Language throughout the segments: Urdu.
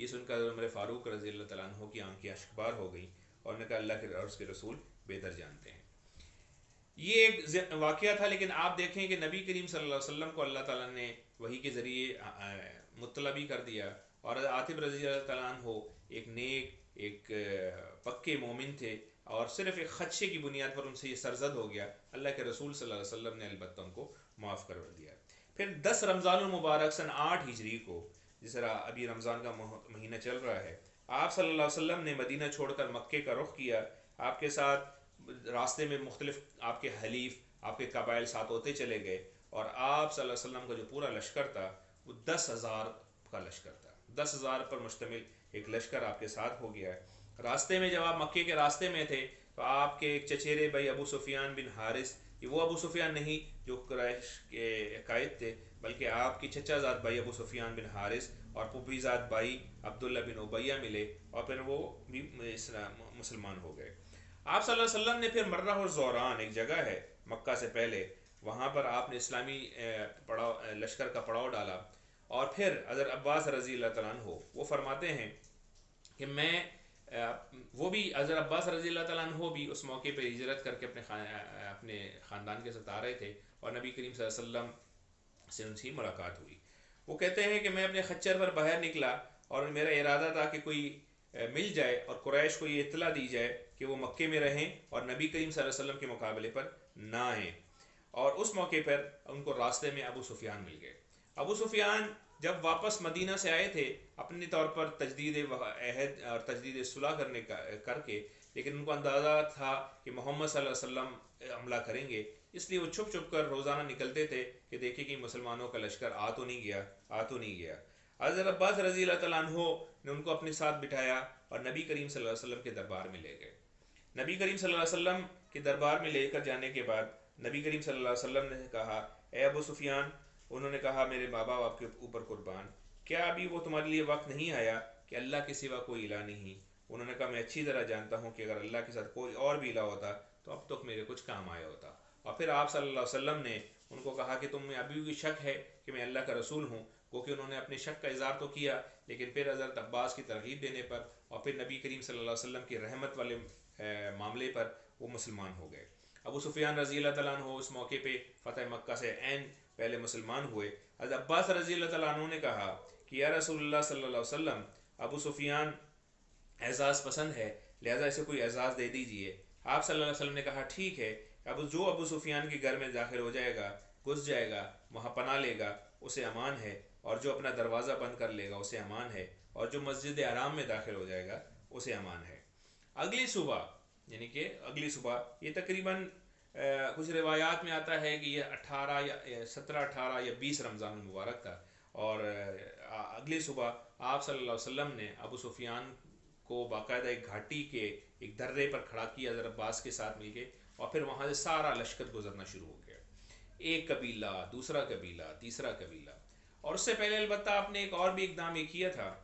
یہ سن کر عمر فاروق رضی اللہ تعالیٰ عنہ کی آنکھیں اشکبار ہو گئیں اور نے کہا اللہ کے اور اس کے رسول بہتر جانتے ہیں۔ یہ ایک واقعہ تھا، لیکن آپ دیکھیں کہ نبی کریم صلی اللہ علیہ وسلم کو اللہ تعالیٰ نے وحی کے ذریعے مطلع بھی کر دیا، اور عاطف رضی اللہ تعالیٰ عنہ ایک نیک، ایک پکے مومن تھے، اور صرف ایک خدشے کی بنیاد پر ان سے یہ سرزد ہو گیا، اللہ کے رسول صلی اللہ علیہ وسلم نے البتہ ان کو معاف کر دیا۔ پھر 10 رمضان المبارک سن 8 ہجری کو، جس طرح ابھی رمضان کا مہینہ چل رہا ہے، آپ صلی اللہ علیہ وسلم نے مدینہ چھوڑ کر مکے کا رخ کیا۔ آپ کے ساتھ راستے میں مختلف آپ کے حلیف، آپ کے قبائل ساتھ ہوتے چلے گئے، اور آپ صلی اللہ علیہ وسلم کا جو پورا لشکر تھا وہ 10,000 کا لشکر تھا، 10,000 پر مشتمل ایک لشکر آپ کے ساتھ ہو گیا ہے۔ راستے میں جب آپ مکے کے راستے میں تھے تو آپ کے ایک چچیرے بھائی ابو سفیان بن حارث، یہ وہ ابو سفیان نہیں جو قریش کے قائد تھے، بلکہ آپ کی چچا زاد بھائی ابو سفیان بن حارث اور پھوپھی زاد بھائی عبداللہ بن ابیہ ملے، اور پھر وہ بھی مسلمان ہو گئے۔ آپ صلی اللہ علیہ وسلم نے پھر مرہ اور زوران، ایک جگہ ہے مکہ سے پہلے، وہاں پر آپ نے اسلامی لشکر کا پڑاؤ ڈالا، اور پھر حضرت عباس رضی اللہ تعالیٰ عنہ وہ فرماتے ہیں کہ وہ بھی حضرت عباس رضی اللہ تعالیٰ عنہ بھی اس موقع پہ ہجرت کر کے اپنے خاندان کے ساتھ آ رہے تھے، اور نبی کریم صلی اللہ علیہ وسلم سے ان کی ملاقات ہوئی۔ وہ کہتے ہیں کہ میں اپنے خچر پر باہر نکلا، اور میرا ارادہ تھا کہ کوئی مل جائے اور قریش کو یہ اطلاع دی جائے کہ وہ مکے میں رہیں اور نبی کریم صلی اللہ علیہ وسلم کے مقابلے پر نہ آئیں، اور اس موقع پر ان کو راستے میں ابو سفیان مل گئے۔ ابو سفیان جب واپس مدینہ سے آئے تھے اپنی طور پر تجدید عہد اور تجدید صلح کر کے، لیکن ان کو اندازہ تھا کہ محمد صلی اللہ علیہ وسلم حملہ کریں گے، اس لیے وہ چھپ چھپ کر روزانہ نکلتے تھے کہ دیکھیں کہ مسلمانوں کا لشکر آ تو نہیں گیا۔ حضرت عباس رضی اللہ تعالیٰ عنہ نے ان کو اپنے ساتھ بٹھایا اور نبی کریم صلی اللہ علیہ وسلم کے دربار میں لے گئے۔ نبی کریم صلی اللہ علیہ وسلم کے دربار میں لے کر جانے کے بعد نبی کریم صلی اللہ علیہ وسلم نے کہا، اے ابو سفیان، انہوں نے کہا میرے ماں باپ آپ کے اوپر قربان، کیا ابھی وہ تمہارے لیے وقت نہیں آیا کہ اللہ کے سوا کوئی الہ نہیں؟ انہوں نے کہا میں اچھی طرح جانتا ہوں کہ اگر اللہ کے ساتھ کوئی اور بھی الہ ہوتا تو اب تک میرے کچھ کام آیا ہوتا۔ اور پھر آپ صلی اللہ علیہ وسلم نے ان کو کہا کہ تم میں ابھی بھی شک ہے کہ میں اللہ کا رسول ہوں، کیونکہ انہوں نے اپنے شک کا اظہار تو کیا، لیکن پھر حضرت عباس کی ترغیب دینے پر اور پھر نبی کریم صلی اللہ علیہ وسلم کی رحمت والے معاملے پر وہ مسلمان ہو گئے۔ ابو سفیان رضی اللہ تعالیٰ عنہ اس موقع پہ فتح مکہ سے عین پہلے مسلمان ہوئے۔ حضرت عباس رضی اللہ تعالیٰ عنہ نے کہا کہ یا رسول اللہ صلی اللہ علیہ وسلم، ابو سفیان اعزاز پسند ہے، لہذا اسے کوئی اعزاز دے دیجئے۔ آپ صلی اللہ علیہ وسلم نے کہا ٹھیک ہے، جو ابو سفیان کے گھر میں داخل ہو جائے گا، گھس جائے گا، وہاں پناہ لے گا، اسے امان ہے، اور جو اپنا دروازہ بند کر لے گا اسے امان ہے، اور جو مسجد حرام میں داخل ہو جائے گا اسے امان ہے۔ اگلی صبح، یعنی کہ اگلی صبح، یہ تقریباً کچھ روایات میں آتا ہے کہ یہ 18 یا 17، 18 یا 20 رمضان المبارک تھا، اور اگلی صبح آپ صلی اللہ علیہ وسلم نے ابو سفیان کو باقاعدہ ایک گھاٹی کے ایک درے پر کھڑا کیا حضرت عباس کے ساتھ مل کے، اور پھر وہاں سے سارا لشکر گزرنا شروع ہو گیا، ایک قبیلہ، دوسرا قبیلہ، تیسرا قبیلہ۔ اور اس سے پہلے البتہ آپ نے ایک اور بھی اقدام یہ کیا تھا،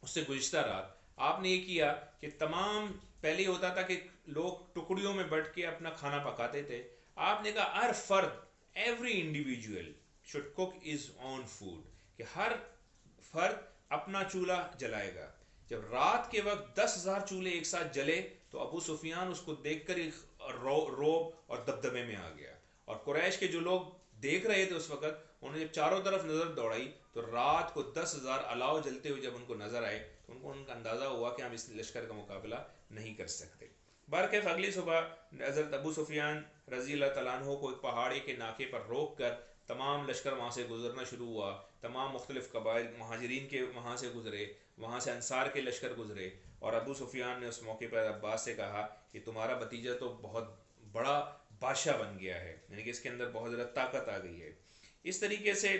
اس سے گزشتہ رات آپ نے یہ کیا کہ تمام، پہلے ہوتا تھا کہ لوگ ٹکڑیوں میں بیٹھ کے اپنا کھانا پکاتے تھے، آپ نے کہا ہر فرد، every individual should cook his own food، کہ ہر فرد اپنا چولہا جلائے گا۔ جب رات کے وقت 10,000 چولہے ایک ساتھ جلے تو ابو سفیان اس کو دیکھ کر روب اور دبدبے میں آ گیا، اور قریش کے جو لوگ دیکھ رہے تھے اس وقت، انہوں نے جب چاروں طرف نظر دوڑائی تو رات کو 10,000 الاؤ جلتے ہوئے جب ان کو نظر آئے تو ان کا اندازہ ہوا کہ ہم اس لشکر کا مقابلہ نہیں کر سکتے۔ برکیف اگلی صبح حضرت ابو سفیان رضی اللہ تعالیٰ عنہ کو ایک پہاڑی کے ناکے پر روک کر تمام لشکر وہاں سے گزرنا شروع ہوا، تمام مختلف قبائل مہاجرین کے وہاں سے گزرے، وہاں سے انصار کے لشکر گزرے، اور ابو سفیان نے اس موقع پر عباس سے کہا کہ تمہارا بھتیجا تو بہت بڑا بادشاہ بن گیا ہے، یعنی کہ اس کے اندر بہت زیادہ طاقت آ گئی ہے۔ اس طریقے سے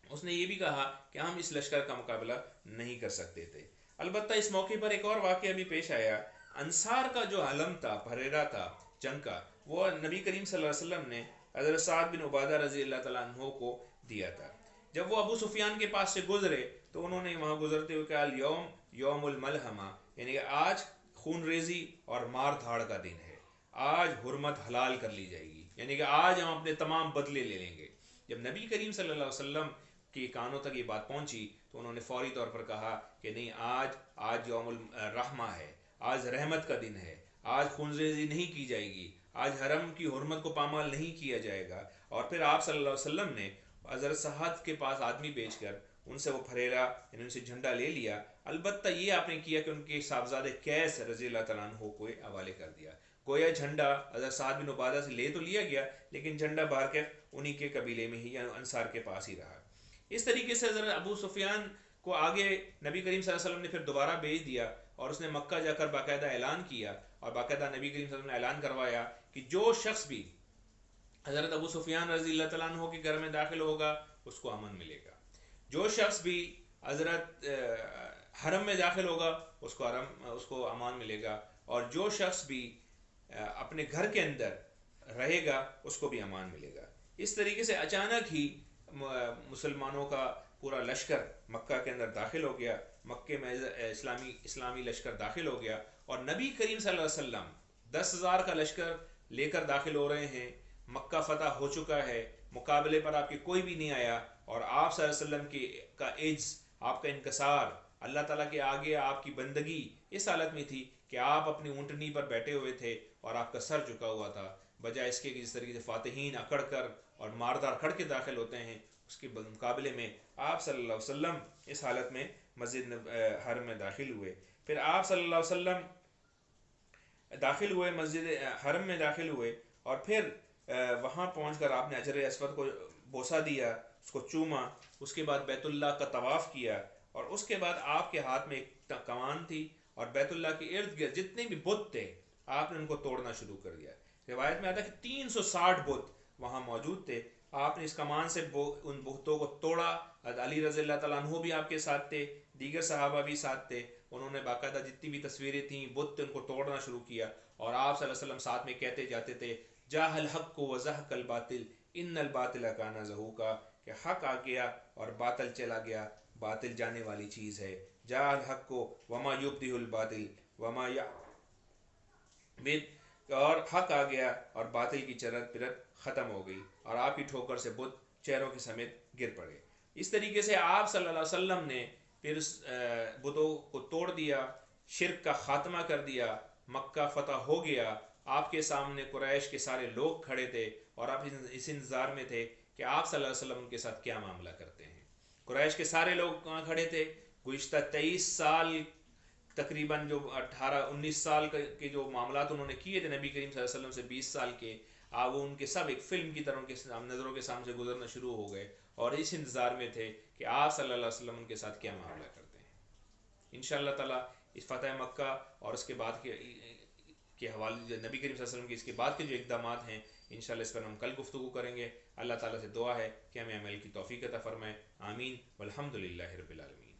اس نے یہ بھی کہا کہ ہم اس لشکر کا مقابلہ نہیں کر سکتے تھے۔ البتہ اس موقع پر ایک اور واقعہ بھی پیش آیا، انصار کا جو علم تھا، پھریرا تھا جنگ کا، وہ نبی کریم صلی اللہ علیہ وسلم نے حضرت سعد بن عبادہ رضی اللہ تعالیٰ عنہ کو دیا تھا۔ جب وہ ابو سفیان کے پاس سے گزرے تو انہوں نے وہاں گزرتے ہوئے کہا الیوم یوم الملحمہ، یعنی کہ آج خون ریزی اور مار دھاڑ کا دن ہے، آج حرمت حلال کر لی جائے گی، یعنی کہ آج ہم اپنے تمام بدلے لے لیں گے۔ جب نبی کریم صلی اللہ علیہ وسلم کے کانوں تک یہ بات پہنچی تو انہوں نے فوری طور پر کہا کہ نہیں، آج یوم الرحمہ ہے، آج رحمت کا دن ہے، آج خونریزی نہیں کی جائے گی، آج حرم کی حرمت کو پامال نہیں کیا جائے گا۔ اور پھر آپ صلی اللہ علیہ وسلم نے حضرت سعد کے پاس آدمی بھیج کر ان سے وہ پھریرا، یعنی ان سے جھنڈا لے لیا۔ البتہ یہ آپ نے کیا کہ ان کے صاحبزادے قیس رضی اللہ تعالیٰ عنہ کو حوالے کر دیا۔ گویا جھنڈا حضرت سعد بن عبادہ سے لے تو لیا گیا، لیکن جھنڈا باہر کے انہی کے قبیلے میں ہی یا انصار کے پاس ہی رہا۔ اس طریقے سے حضرت ابو سفیان کو آگے نبی کریم صلی اللہ علیہ وسلم نے پھر دوبارہ بھیج دیا، اور اس نے مکہ جا کر باقاعدہ اعلان کیا، اور باقاعدہ نبی کریم صلی اللہ علیہ وسلم نے اعلان کروایا کہ جو شخص بھی حضرت ابو سفیان رضی اللہ تعالیٰ عنہ کے گھر میں داخل ہوگا اس کو امن ملے گا، جو شخص بھی حضرت حرم میں داخل ہوگا اس کو امان ملے گا، اور جو شخص بھی اپنے گھر کے اندر رہے گا اس کو بھی امان ملے گا۔ اس طریقے سے اچانک ہی مسلمانوں کا پورا لشکر مکہ کے اندر داخل ہو گیا، مکے میں اسلامی لشکر داخل ہو گیا، اور نبی کریم صلی اللہ علیہ وسلم 10,000 کا لشکر لے کر داخل ہو رہے ہیں، مکہ فتح ہو چکا ہے، مقابلے پر آپ کے کوئی بھی نہیں آیا، اور آپ صلی اللہ علیہ وسلم کا عجز، آپ کا انکسار، اللہ تعالیٰ کے آگے آپ کی بندگی اس حالت میں تھی کہ آپ اپنی اونٹنی پر بیٹھے ہوئے تھے اور آپ کا سر جھکا ہوا تھا، بجائے اس کے کہ جس طریقے سے فاتحین اکڑ کر اور ماردار کھڑ کے داخل ہوتے ہیں، اس کے مقابلے میں آپ صلی اللہ علیہ وسلم اس حالت میں مسجد حرم میں داخل ہوئے۔ پھر آپ صلی اللہ علیہ وسلم داخل ہوئے، مسجد حرم میں داخل ہوئے، اور پھر وہاں پہنچ کر آپ نے حجر اسود کو بوسہ دیا، اس کو چوما، اس کے بعد بیت اللہ کا طواف کیا، اور اس کے بعد آپ کے ہاتھ میں ایک کمان تھی، اور بیت اللہ کے ارد گرد جتنے بھی بت تھے آپ نے ان کو توڑنا شروع کر دیا۔ روایت میں آتا ہے کہ 360 بت وہاں موجود تھے، آپ نے اس کمان سے ان بتوں کو توڑا۔ علی رضی اللہ تعالیٰ عنہ بھی آپ کے ساتھ تھے، دیگر صحابہ بھی ساتھ تھے، انہوں نے باقاعدہ جتنی بھی تصویریں تھیں بت ان کو توڑنا شروع کیا، اور آپ صلی اللہ علیہ وسلم ساتھ میں کہتے جاتے تھے جاء الحق وزهق الباطل ان الباطل کان زہوقا، کہ حق آ گیا اور باطل چلا گیا، باطل جانے والی چیز ہے۔ جاء الحق وما یبدئ الباطل وما اور حق آ گیا اور باطل کی چرت پرت ختم ہو گئی، اور آپ کی ٹھوکر سے بت چہروں کے سمیت گر پڑے۔ اس طریقے سے آپ صلی اللہ علیہ وسلم نے پھر بتوں کو توڑ دیا، شرک کا خاتمہ کر دیا، مکہ فتح ہو گیا۔ آپ کے سامنے قریش کے سارے لوگ کھڑے تھے، اور آپ اس انتظار میں تھے کہ آپ صلی اللہ علیہ وسلم کے ساتھ کیا معاملہ کرتے ہیں۔ قریش کے سارے لوگ کہاں کھڑے تھے؟ گزشتہ 23 سال تقریباً جو 18-19 سال کے جو معاملات انہوں نے کیے تھے نبی کریم صلی اللہ علیہ وسلم سے 20 سال کے، وہ ان کے سب ایک فلم کی طرح ان کے نظروں کے سامنے سے گزرنا شروع ہو گئے، اور اس انتظار میں تھے کہ آپ صلی اللہ علیہ وسلم ان کے ساتھ کیا معاملہ کرتے ہیں۔ انشاءاللہ تعالیٰ اس فتح مکہ اور اس کے بعد کے حوالے نبی کریم صلی اللہ علیہ وسلم کے اس کے بعد کے جو اقدامات ہیں انشاءاللہ اس پر ہم کل گفتگو کریں گے۔ اللہ تعالیٰ سے دعا ہے کہ ہمیں عمل کی توفیق عطا فرمائے، آمین، والحمدللہ رب العالمین۔